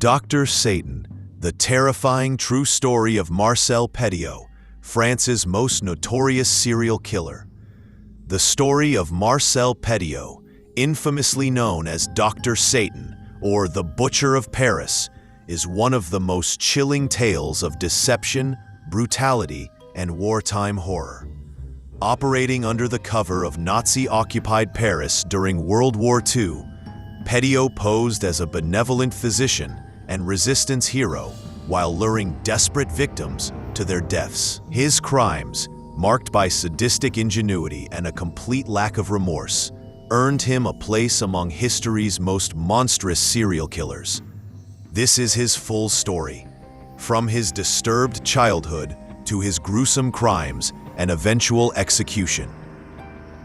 Dr. Satan, the terrifying true story of Marcel Petiot, France's most notorious serial killer. The story of Marcel Petiot, infamously known as Dr. Satan or the Butcher of Paris, is one of the most chilling tales of deception, brutality, and wartime horror. Operating under the cover of Nazi-occupied Paris during World War II, Petiot posed as a benevolent physician and resistance hero while luring desperate victims to their deaths. His crimes, marked by sadistic ingenuity and a complete lack of remorse, earned him a place among history's most monstrous serial killers. This is his full story, from his disturbed childhood to his gruesome crimes and eventual execution.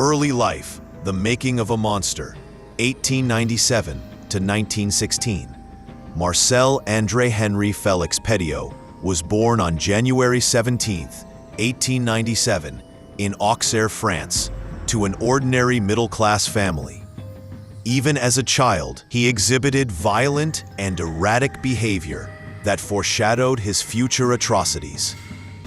Early life, the making of a monster, 1897 to 1916. Marcel André Henri Félix Petiot was born on January 17, 1897, in Auxerre, France, to an ordinary middle-class family. Even as a child, he exhibited violent and erratic behavior that foreshadowed his future atrocities.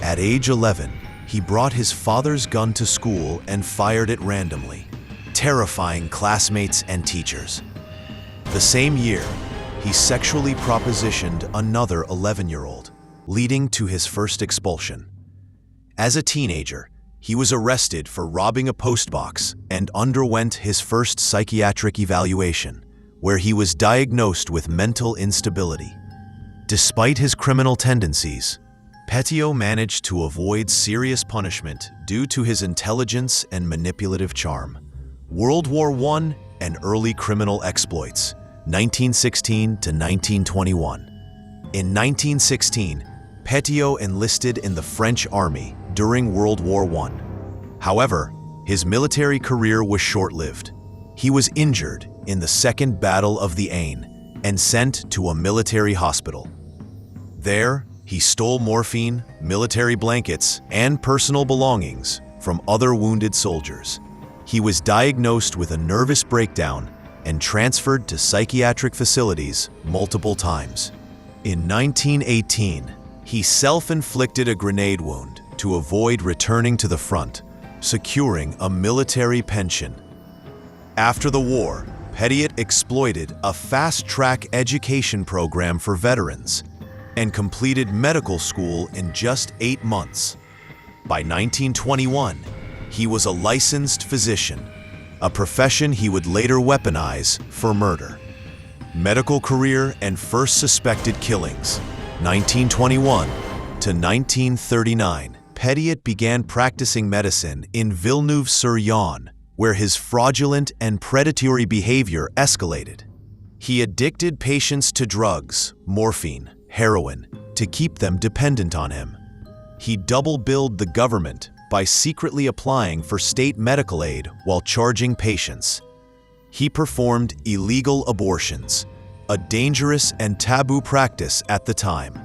At age 11, he brought his father's gun to school and fired it randomly, terrifying classmates and teachers. The same year, he sexually propositioned another 11-year-old, leading to his first expulsion. As a teenager, he was arrested for robbing a postbox and underwent his first psychiatric evaluation, where he was diagnosed with mental instability. Despite his criminal tendencies, Petiot managed to avoid serious punishment due to his intelligence and manipulative charm. World War I and early criminal exploits, 1916 to 1921. In 1916, Petiot enlisted in the French army during World War I. However, his military career was short-lived. He was injured in the Second Battle of the Aisne and sent to a military hospital. There, he stole morphine, military blankets, and personal belongings from other wounded soldiers. He was diagnosed with a nervous breakdown and transferred to psychiatric facilities multiple times. In 1918, he self-inflicted a grenade wound to avoid returning to the front, securing a military pension. After the war, Petiot exploited a fast-track education program for veterans and completed medical school in just 8 months. By 1921, he was a licensed physician, a profession he would later weaponize for murder. Medical career and first suspected killings, 1921 to 1939. Petiot began practicing medicine in Villeneuve-sur-Yonne, where his fraudulent and predatory behavior escalated. He addicted patients to drugs, morphine, heroin, to keep them dependent on him. He double-billed the government by secretly applying for state medical aid while charging patients. He performed illegal abortions, a dangerous and taboo practice at the time.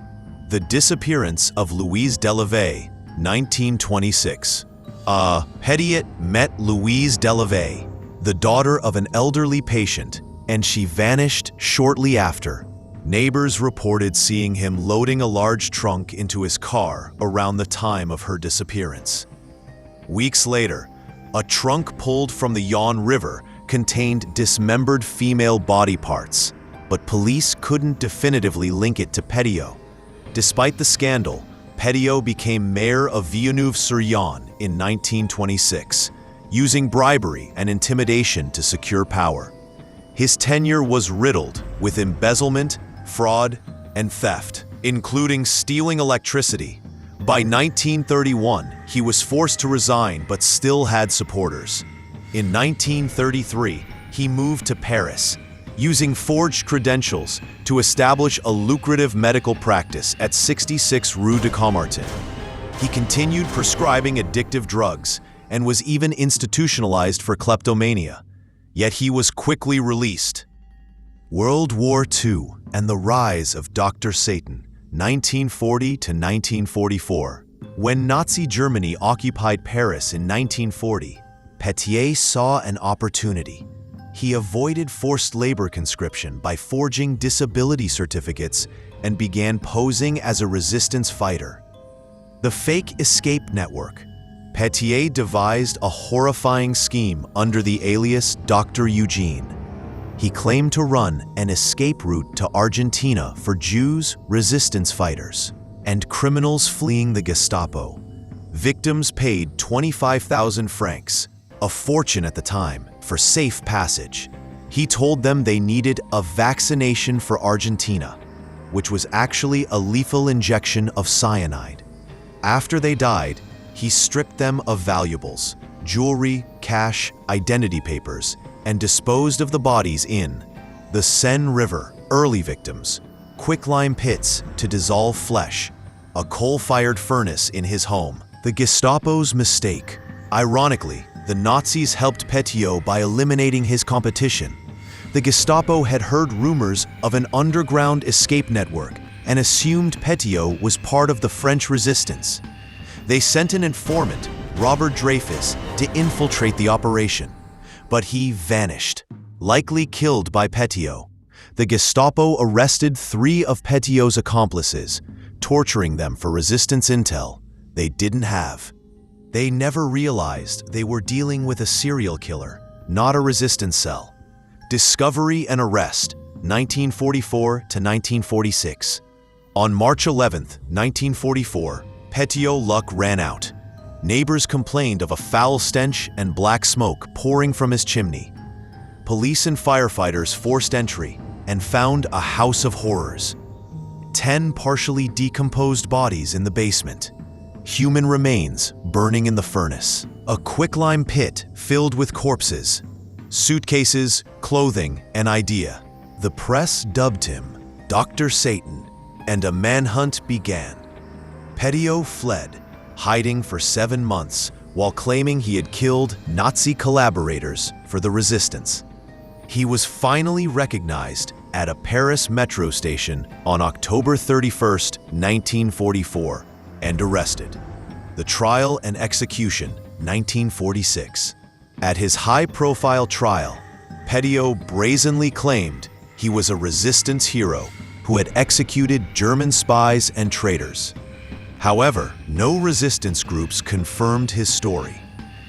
The disappearance of Louise Delavay, 1926. Petiot met Louise Delavay, the daughter of an elderly patient, and she vanished shortly after. Neighbors reported seeing him loading a large trunk into his car around the time of her disappearance. Weeks later, a trunk pulled from the Yonne River contained dismembered female body parts, but police couldn't definitively link it to Petiot. Despite the scandal, Petiot became mayor of Villeneuve-sur-Yonne in 1926, using bribery and intimidation to secure power. His tenure was riddled with embezzlement, fraud, and theft, including stealing electricity. By 1931, he was forced to resign but still had supporters. In 1933, he moved to Paris, using forged credentials to establish a lucrative medical practice at 66 Rue de Caumartin. He continued prescribing addictive drugs and was even institutionalized for kleptomania, yet he was quickly released. World War II and the rise of Dr. Satan, 1940 to 1944. When Nazi Germany occupied Paris in 1940, Petiot saw an opportunity. He avoided forced labor conscription by forging disability certificates and began posing as a resistance fighter. The fake escape network. Petiot devised a horrifying scheme under the alias Dr. Eugene. He claimed to run an escape route to Argentina for Jews, resistance fighters, and criminals fleeing the Gestapo. Victims paid 25,000 francs, a fortune at the time, for safe passage. He told them they needed a vaccination for Argentina, which was actually a lethal injection of cyanide. After they died, he stripped them of valuables, jewelry, cash, identity papers, and disposed of the bodies in the Seine River. Early victims, quicklime pits to dissolve flesh, a coal-fired furnace in his home. The Gestapo's mistake. Ironically, the Nazis helped Petiot by eliminating his competition. The Gestapo had heard rumors of an underground escape network and assumed Petiot was part of the French resistance. They sent an informant, Robert Dreyfus, to infiltrate the operation, but he vanished, likely killed by Petiot. The Gestapo arrested 3 of Petiot's accomplices, torturing them for resistance intel they didn't have. They never realized they were dealing with a serial killer, not a resistance cell. Discovery and arrest, 1944 to 1946. On March 11, 1944, Petiot's luck ran out. Neighbors complained of a foul stench and black smoke pouring from his chimney. Police and firefighters forced entry and found a house of horrors. 10 partially decomposed bodies in the basement. Human remains burning in the furnace. A quicklime pit filled with corpses. Suitcases, clothing, and idea. The press dubbed him Dr. Satan, and a manhunt began. Petiot fled, hiding for 7 months while claiming he had killed Nazi collaborators for the resistance. He was finally recognized at a Paris metro station on October 31, 1944, and arrested. The trial and execution, 1946. At his high-profile trial, Petiot brazenly claimed he was a resistance hero who had executed German spies and traitors. However, no resistance groups confirmed his story.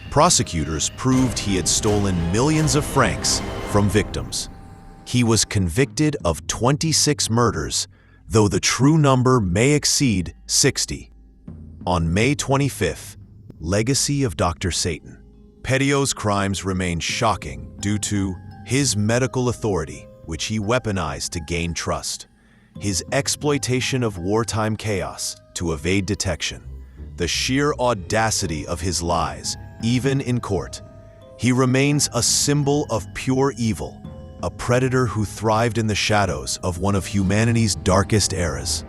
Prosecutors proved he had stolen millions of francs from victims. He was convicted of 26 murders, though the true number may exceed 60. On May 25th, legacy of Dr. Satan. Petiot's crimes remain shocking due to his medical authority, which he weaponized to gain trust, his exploitation of wartime chaos to evade detection, the sheer audacity of his lies, even in court. He remains a symbol of pure evil, a predator who thrived in the shadows of one of humanity's darkest eras.